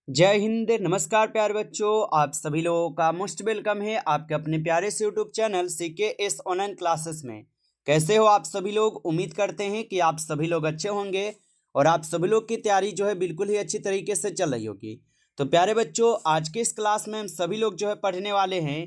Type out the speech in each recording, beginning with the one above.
जय हिंद। नमस्कार प्यारे बच्चों, आप सभी लोगों का मोस्ट वेलकम है आपके अपने प्यारे से YouTube channel CKS online classes में। कैसे हो आप सभी लोग? उम्मीद करते हैं कि आप सभी लोग अच्छे होंगे और आप सभी लोग की तैयारी जो है बिल्कुल ही अच्छी तरीके से चल रही होगी। तो प्यारे बच्चों, आज के इस क्लास में हम सभी लोग जो है पढ़ने वाले हैं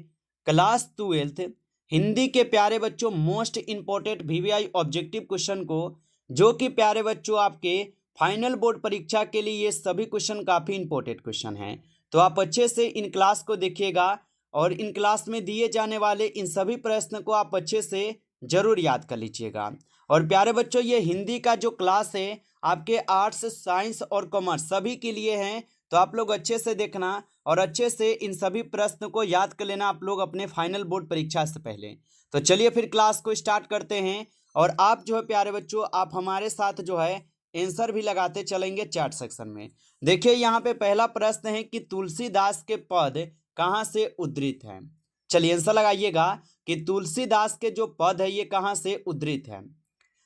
क्लास 12 हिंदी के प्यारे बच्चों most important VVI objective question को, जो कि प्यारे बच्चों आपके फाइनल बोर्ड परीक्षा के लिए ये सभी क्वेश्चन काफ़ी इंपॉर्टेंट क्वेश्चन हैं। तो आप अच्छे से इन क्लास को देखिएगा और इन क्लास में दिए जाने वाले इन सभी प्रश्न को आप अच्छे से जरूर याद कर लीजिएगा। और प्यारे बच्चों, ये हिंदी का जो क्लास है आपके आर्ट्स, साइंस और कॉमर्स सभी के लिए हैं। तो आप लोग अच्छे से देखना और अच्छे से इन सभी प्रश्न को याद कर लेना आप लोग अपने फाइनल बोर्ड परीक्षा से पहले। तो चलिए फिर क्लास को स्टार्ट करते हैं। और आप जो है प्यारे बच्चों, आप हमारे साथ जो है आंसर भी लगाते चलेंगे चैट सेक्शन में। देखिए यहाँ पे पहला प्रश्न है कि तुलसीदास के पद कहाँ से उद्धृत है। चलिए आंसर लगाइएगा कि तुलसीदास के जो पद है ये कहाँ से उद्धृत है।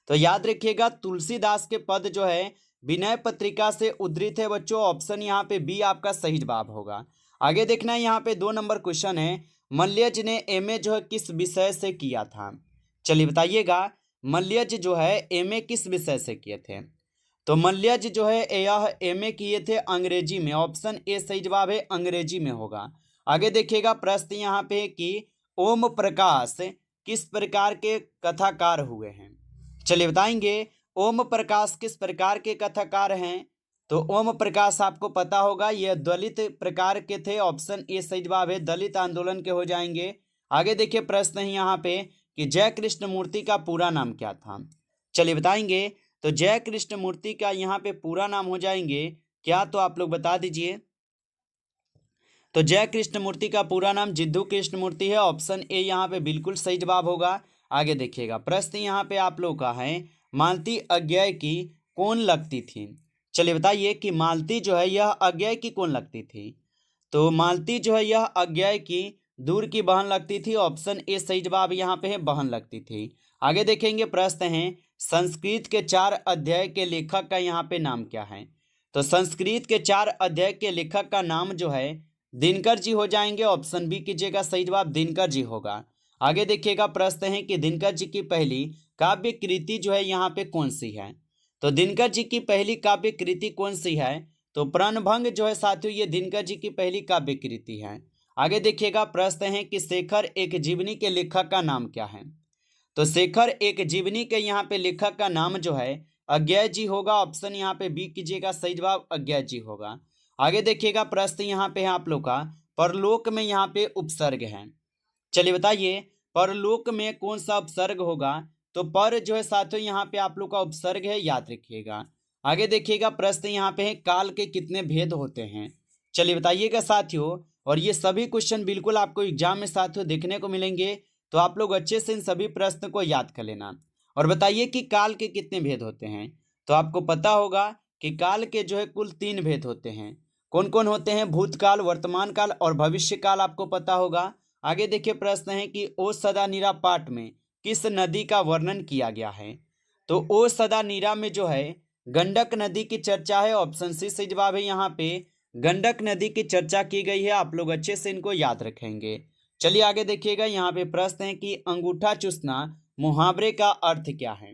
तो याद रखिएगा तुलसीदास के पद जो है विनय पत्रिका से उद्धृत है बच्चों। ऑप्शन यहाँ पे बी आपका सही जवाब होगा। आगे देखना है, यहाँ पे 2 नंबर क्वेश्चन है, मल्यज ने MA जो है किस विषय से किया था। चलिए बताइएगा, मल्यज जो है MA किस विषय से किए थे। तो मल्यज जो है यह MA किए थे अंग्रेजी में। ऑप्शन ए सही जवाब है, अंग्रेजी में होगा। आगे देखिएगा प्रश्न यहाँ पे है कि ओम प्रकाश किस प्रकार के कथाकार हुए हैं। चलिए बताएंगे ओम प्रकाश किस प्रकार के कथाकार हैं। तो ओम प्रकाश आपको पता होगा ये दलित प्रकार के थे। ऑप्शन ए सही जवाब है, दलित आंदोलन के हो जाएंगे। आगे देखिए प्रश्न है यहाँ पे कि जय कृष्ण मूर्ति का पूरा नाम क्या था। चलिए बताएंगे, तो जय कृष्ण मूर्ति का यहाँ पे पूरा नाम हो जाएंगे क्या, तो आप लोग बता दीजिए। तो जय कृष्ण मूर्ति का पूरा नाम जिद्दू कृष्ण मूर्ति है। ऑप्शन ए यहाँ पे बिल्कुल सही जवाब होगा। आगे देखिएगा प्रश्न यहाँ पे आप लोग का है, मालती अज्ञय की कौन लगती थी। चलिए बताइए कि मालती जो है यह अज्ञय की कौन लगती थी। तो मालती जो है यह अज्ञय की दूर की बहन लगती थी। ऑप्शन ए सही जवाब यहाँ पे है, बहन लगती थी। आगे देखेंगे प्रश्न है, संस्कृत के 4 अध्याय के लेखक का यहाँ पे नाम क्या है। तो संस्कृत के 4 अध्याय के लेखक का नाम जो है दिनकर जी हो जाएंगे। ऑप्शन बी कीजिएगा, सही जवाब दिनकर जी होगा। आगे देखिएगा प्रश्न है कि दिनकर जी की पहली काव्य कृति जो है यहाँ पे कौन सी है। तो दिनकर जी की पहली काव्य कृति कौन सी है। तो प्रणभंग जो है साथियों ये दिनकर जी की पहली काव्य कृति है। आगे देखिएगा प्रश्न है कि शेखर एक जीवनी के लेखक का नाम क्या है। तो शेखर एक जीवनी के यहाँ पे लेखक का नाम जो है अज्ञय जी होगा। ऑप्शन यहाँ पे बी कीजिएगा, सही जवाब अज्ञय जी होगा। आगे देखिएगा प्रश्न यहाँ पे है आप लोग का, परलोक में यहाँ पे उपसर्ग है। चलिए बताइए परलोक में कौन सा उपसर्ग होगा। तो पर जो है साथियों यहाँ पे आप लोग का उपसर्ग है, याद रखिएगा। आगे देखिएगा प्रश्न यहाँ पे है, काल के कितने भेद होते हैं। चलिए बताइएगा साथियों, और ये सभी क्वेश्चन बिल्कुल आपको एग्जाम में साथियों देखने को मिलेंगे। तो आप लोग अच्छे से इन सभी प्रश्न को याद कर लेना और बताइए कि काल के कितने भेद होते हैं। तो आपको पता होगा कि काल के जो है कुल 3 भेद होते हैं। कौन कौन होते हैं? भूतकाल, वर्तमान काल और भविष्य काल आपको पता होगा। आगे देखिए प्रश्न है कि ओ सदा नीरा पाठ में किस नदी का वर्णन किया गया है। तो ओ सदा नीरा में जो है गंडक नदी की चर्चा है। ऑप्शन सी सही जवाब है, यहाँ पे गंडक नदी की चर्चा की गई है। आप लोग अच्छे से इनको याद रखेंगे। चलिए आगे देखिएगा, यहाँ पे प्रश्न है कि अंगूठा चूसना मुहावरे का अर्थ क्या है।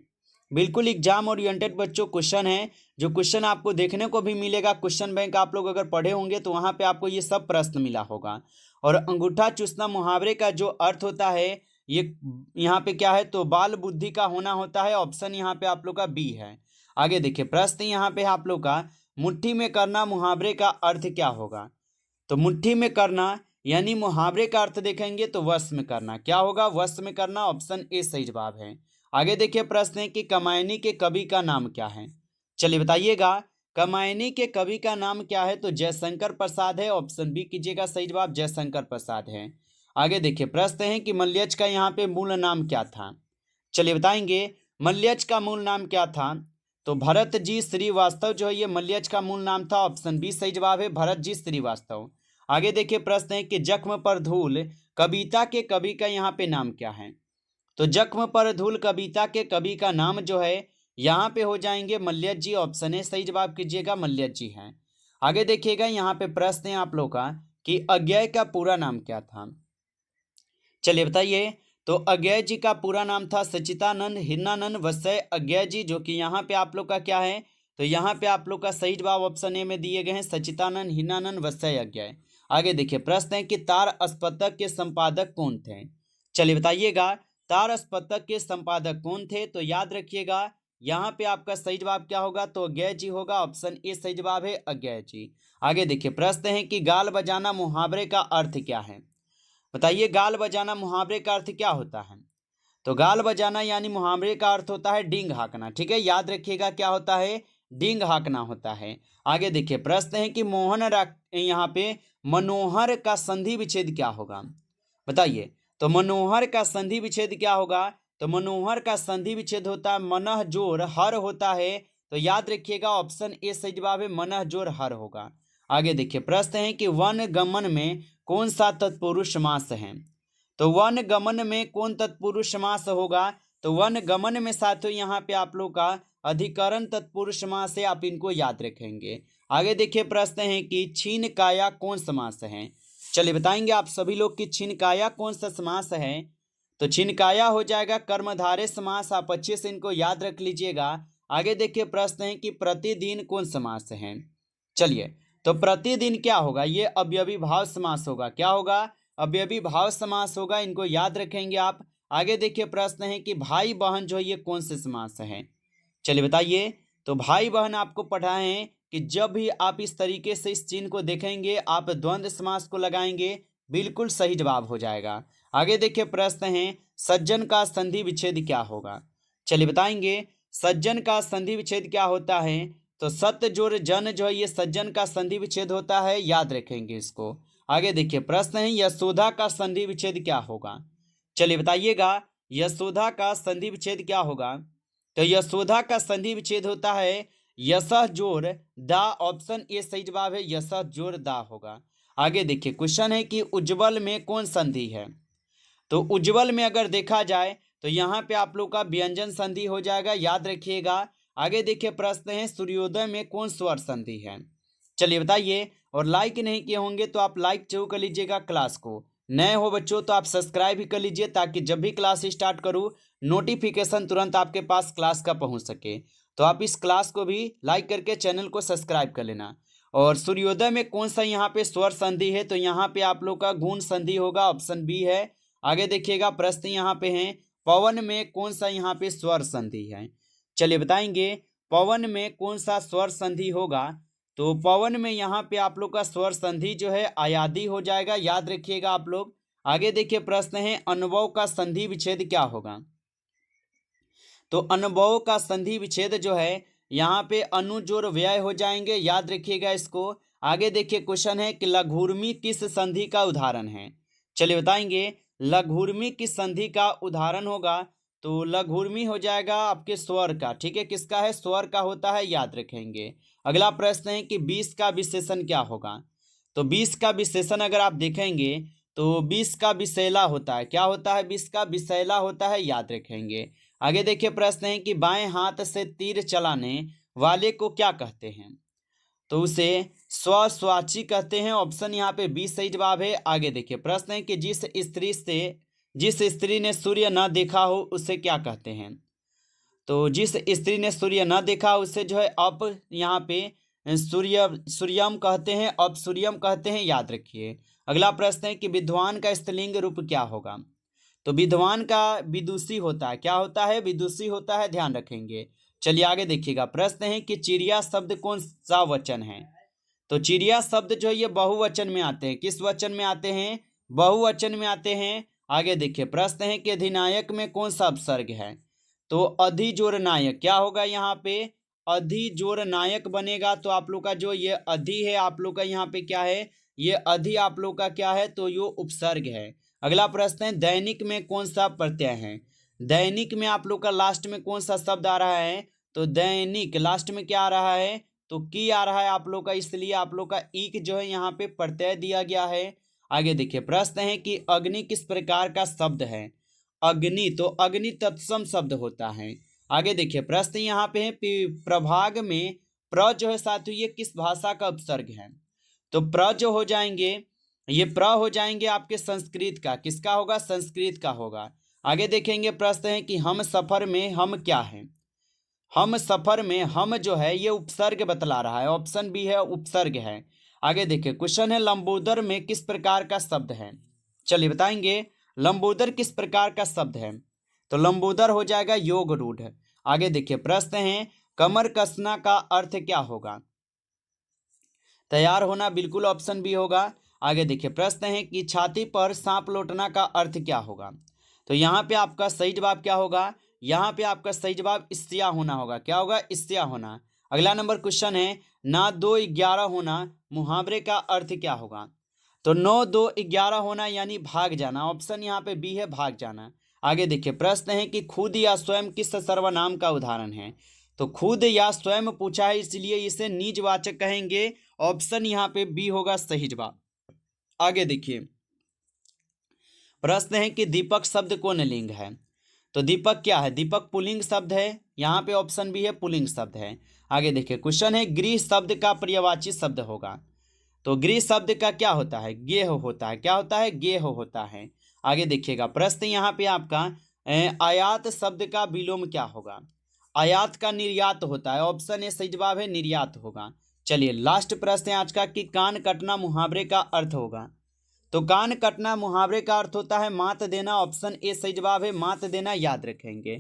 बिल्कुल एग्जाम ओरिएंटेड बच्चों क्वेश्चन है, जो क्वेश्चन आपको देखने को भी मिलेगा। क्वेश्चन बैंक आप लोग अगर पढ़े होंगे तो वहाँ पे आपको ये सब प्रश्न मिला होगा। और अंगूठा चूसना मुहावरे का जो अर्थ होता है ये यहाँ पे क्या है, तो बाल बुद्धि का होना होता है। ऑप्शन यहाँ पे आप लोग का बी है। आगे देखिए प्रश्न यहाँ पे आप लोग का, मुट्ठी में करना मुहावरे का अर्थ क्या होगा। तो मुट्ठी में करना यानी मुहावरे का अर्थ देखेंगे तो वश में करना। क्या होगा? वश में करना। ऑप्शन ए सही जवाब है। आगे देखिए प्रश्न है कि कमायनी के कवि का नाम क्या है। चलिए बताइएगा कमायनी के कवि का नाम क्या है। तो जयशंकर प्रसाद है। ऑप्शन बी कीजिएगा, सही जवाब जयशंकर प्रसाद है। आगे देखिए प्रश्न है कि मल्यज का यहाँ पे मूल नाम क्या था। चलिए बताएंगे मल्यज का मूल नाम क्या था। तो भरत जी श्रीवास्तव जो है ये मल्यज का मूल नाम था। ऑप्शन बी सही जवाब है, भरत जी श्रीवास्तव। आगे देखिए प्रश्न है कि जख्म पर धूल कविता के कवि का यहाँ पे नाम क्या है। तो जख्म पर धूल कविता के कवि का नाम जो है यहाँ पे हो जाएंगे मल्यज जी। ऑप्शन है सही जवाब कीजिएगा, मल्यज जी हैं। आगे देखिएगा यहाँ पे प्रश्न है आप लोग का कि अज्ञेय का पूरा नाम क्या था। चलिए बताइए। तो अज्ञेय जी का पूरा नाम था सच्चिदानंद हिरणानंद वत्सय अज्ञेय जी, जो कि यहाँ पे आप लोग का क्या है, तो यहाँ पे आप लोग का सही जवाब ऑप्शन ए में दिए गए हैं सच्चिदानंद हिरणानंद वत्सय अज्ञेय। आगे देखिए प्रश्न है कि तार स्पतक के संपादक कौन थे। चलिए बताइएगा तार स्पतक के संपादक कौन थे। तो याद रखिएगा यहाँ पे आपका सही जवाब क्या होगा, तो अज्ञेय जी होगा। ऑप्शन ए सही जवाब है अज्ञेय जी। आगे देखिए प्रश्न है कि गाल बजाना मुहावरे का अर्थ क्या है। बताइए गाल बजाना मुहावरे का अर्थ क्या होता है। तो गाल बजाना यानी मुहावरे का अर्थ होता है डींग हाँकना। ठीक है, याद रखिएगा क्या होता है, डींग हाँकना होता है। आगे देखिए प्रश्न है कि यहाँ पे मनोहर का संधि विच्छेद क्या होगा। बताइए तो मनोहर का संधि विच्छेद क्या होगा। तो मनोहर का संधि विच्छेद होता है मनह जोर हर होता है। तो याद रखिएगा ऑप्शन ए सही जवाब है मनह जोर हर होगा। आगे देखिए प्रश्न है कि वन गमन में कौन सा तत्पुरुष समास है। तो वन गमन में कौन तत्पुरुष समास होगा। तो वन गमन में साथियों यहाँ पे आप लोग का अधिकरण तत्पुरुष समास है, आप इनको याद रखेंगे। आगे देखिए प्रश्न है कि छीन काया कौन समास है। चलिए बताएंगे आप सभी लोग कि छिनकाया कौन सा समास है। तो छिनकाया हो जाएगा कर्मधारय समास, आप अच्छे से इनको याद रख लीजिएगा। आगे देखिए प्रश्न है कि प्रतिदिन कौन समास है। चलिए तो प्रतिदिन क्या होगा, ये अवयवी भाव समास होगा। क्या होगा, अवयवी भाव समास होगा, इनको याद रखेंगे आप। आगे देखिए प्रश्न है कि भाई बहन जो है ये कौन से समास है। चलिए बताइए। तो भाई बहन आपको पढ़ाए हैं कि जब भी आप इस तरीके से इस चिन्ह को देखेंगे आप द्वंद्व समास को लगाएंगे, बिल्कुल सही जवाब हो जाएगा। आगे देखिए प्रश्न है सज्जन का संधि विच्छेद क्या होगा। चलिए बताएंगे सज्जन का संधि विच्छेद क्या होता है। तो सत्य जोड़ जन जो है ये सज्जन का संधि विच्छेद होता है, याद रखेंगे इसको। आगे देखिए प्रश्न है यशोदा का संधि विच्छेद क्या होगा। चलिए बताइएगा यशोदा का संधि विच्छेद क्या होगा। तो यशोदा का संधि विच्छेद होता है यशः जोर दा। ऑप्शन ए सही जवाब है यशः जोर दा होगा। आगे देखिए क्वेश्चन है कि उज्जवल में कौन संधि है। तो उज्जवल में अगर देखा जाए तो यहाँ पे आप लोग का व्यंजन संधि हो जाएगा, याद रखिएगा। आगे देखिए प्रश्न है सूर्योदय में कौन स्वर संधि है। चलिए बताइए। और लाइक नहीं किए होंगे तो आप लाइक जरूर कर लीजिएगा क्लास को। नए हो बच्चों तो आप सब्सक्राइब भी कर लीजिए ताकि जब भी क्लास स्टार्ट करूँ नोटिफिकेशन तुरंत आपके पास क्लास का पहुंच सके। तो आप इस क्लास को भी लाइक करके चैनल को सब्सक्राइब कर लेना। और सूर्योदय में कौन सा यहाँ पे स्वर संधि है। तो यहाँ पे आप लोग का गुण संधि होगा, ऑप्शन बी है। आगे देखिएगा प्रश्न यहाँ पे है पवन में कौन सा यहाँ पे स्वर संधि है। चलिए बताएंगे पवन में कौन सा स्वर संधि होगा। तो पवन में यहाँ पे आप लोग का स्वर संधि जो है अयादी हो जाएगा, याद रखिएगा आप लोग। आगे देखिए प्रश्न है अनुभव का संधि विच्छेद क्या होगा। तो अनुभव का संधि विच्छेद जो है यहाँ पे अनु जोड़ व्यय हो जाएंगे, याद रखिएगा इसको। आगे देखिए क्वेश्चन है कि लघुर्मी किस संधि का उदाहरण है। चलिए बताएंगे लघुर्मी किस संधि का उदाहरण होगा। तो लघुर्मी हो जाएगा आपके स्वर का। ठीक है, किसका है, स्वर का होता है, याद रखेंगे। अगला प्रश्न है कि 20 का विशेषण क्या होगा। तो 20 का विशेषण अगर आप देखेंगे तो 20 का विषैला होता है। क्या होता है, 20 का विषैला होता है, याद रखेंगे। आगे देखिए प्रश्न है कि बाएं हाथ से तीर चलाने वाले को क्या कहते हैं। तो उसे स्वस्वाची कहते हैं। ऑप्शन यहाँ पे 20 सही जवाब है। आगे देखिए प्रश्न है कि जिस स्त्री ने सूर्य न देखा हो उसे क्या कहते हैं। तो जिस स्त्री ने सूर्य न देखा उसे जो है अप यहाँ पे सूर्यम कहते हैं, अप सूर्यम कहते हैं, याद रखिए। अगला प्रश्न है कि विद्वान का स्त्रीलिंग रूप क्या होगा। तो विद्वान का विदुषी होता है। क्या होता है, विदुषी होता है, ध्यान रखेंगे। चलिए आगे देखिएगा प्रश्न है कि चिड़िया शब्द कौन सा वचन है। तो चिड़िया शब्द जो है ये बहुवचन में आते हैं। किस वचन में आते हैं, बहुवचन में आते हैं। आगे देखिए प्रश्न है कि अधिनायक में कौन सा अपसर्ग है। तो अधिजोर नायक क्या होगा, यहाँ पे अधिजोर नायक बनेगा। तो आप लोग का जो ये अधि है आप लोग का यहाँ पे क्या है, ये अधि आप लोग का क्या है, तो ये उपसर्ग है। अगला प्रश्न है दैनिक में कौन सा प्रत्यय है। दैनिक में आप लोग का लास्ट में कौन सा शब्द आ रहा है। तो दैनिक लास्ट में क्या आ रहा है, तो की आ रहा है आप लोग का, इसलिए आप लोग का ईक जो है यहाँ पे प्रत्यय दिया गया है। आगे देखिए प्रश्न है कि अग्नि किस प्रकार का शब्द है। अग्नि तो अग्नि तत्सम शब्द होता है। आगे देखिए प्रश्न यहाँ पे है प्रभाग में प्र जो है साथियों ये किस भाषा का उपसर्ग है? तो प्र जो हो जाएंगे, ये प्र हो जाएंगे आपके संस्कृत का। किसका होगा? संस्कृत का होगा। आगे देखेंगे प्रश्न है कि हम सफर में हम क्या है? हम सफर में हम जो है ये उपसर्ग बतला रहा है, ऑप्शन बी है उपसर्ग है। आगे देखिए क्वेश्चन है लंबोदर में किस प्रकार का शब्द है? चलिए बताएंगे लंबोदर किस प्रकार का शब्द है? तो लंबोदर हो जाएगा योग रूढ़। आगे देखिए प्रश्न है कमर कसना का अर्थ क्या होगा? तैयार होना, बिल्कुल ऑप्शन बी होगा। आगे देखिए प्रश्न है कि छाती पर सांप लौटना का अर्थ क्या होगा? तो यहाँ पे आपका सही जवाब क्या होगा? यहाँ पे आपका सही जवाब इस्तिया होना होगा। क्या होगा? इस्तिया होना। अगला नंबर क्वेश्चन है ना 2 11 होना मुहावरे का अर्थ क्या होगा? तो 9 2 11 होना यानी भाग जाना, ऑप्शन यहाँ पे बी है भाग जाना। आगे देखिए प्रश्न है कि खुद या स्वयं किस सर्वनाम का उदाहरण है? तो खुद या स्वयं पूछा है इसलिए इसे निजवाचक कहेंगे, ऑप्शन यहाँ पे बी होगा सही जवाब। आगे देखिए प्रश्न है कि दीपक शब्द कौन लिंग है? तो दीपक क्या है? दीपक पुल्लिंग शब्द है, यहाँ पे ऑप्शन बी है पुल्लिंग शब्द है। आगे देखिए क्वेश्चन है गृह शब्द का पर्यायवाची शब्द होगा? तो गृह शब्द का क्या होता है? गेह होता है। क्या होता है? गेह होता है। आगे देखिएगा प्रश्न यहाँ पे आपका आयात शब्द का विलोम क्या होगा? आयात का निर्यात होता है, ऑप्शन ए सही जवाब है निर्यात होगा। चलिए लास्ट प्रश्न है आज का कि कान कटना मुहावरे का अर्थ होगा? तो कान कटना मुहावरे का अर्थ होता है मात देना, ऑप्शन ए सही जवाब है मात देना, याद रखेंगे।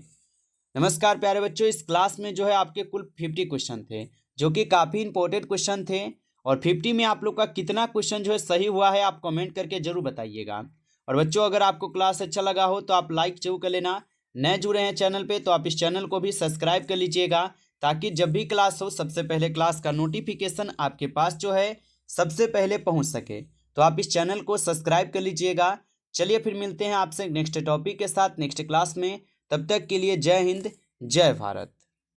नमस्कार प्यारे बच्चों, इस क्लास में जो है आपके कुल 50 क्वेश्चन थे जो कि काफ़ी इंपॉर्टेंट क्वेश्चन थे, और 50 में आप लोग का कितना क्वेश्चन जो है सही हुआ है आप कमेंट करके जरूर बताइएगा। और बच्चों अगर आपको क्लास अच्छा लगा हो तो आप लाइक जरूर कर लेना। नए जुड़े हैं चैनल पे तो आप इस चैनल को भी सब्सक्राइब कर लीजिएगा, ताकि जब भी क्लास हो सबसे पहले क्लास का नोटिफिकेशन आपके पास जो है सबसे पहले पहुँच सके। तो आप इस चैनल को सब्सक्राइब कर लीजिएगा। चलिए फिर मिलते हैं आपसे नेक्स्ट टॉपिक के साथ नेक्स्ट क्लास में। तब तक के लिए जय हिंद, जय भारत।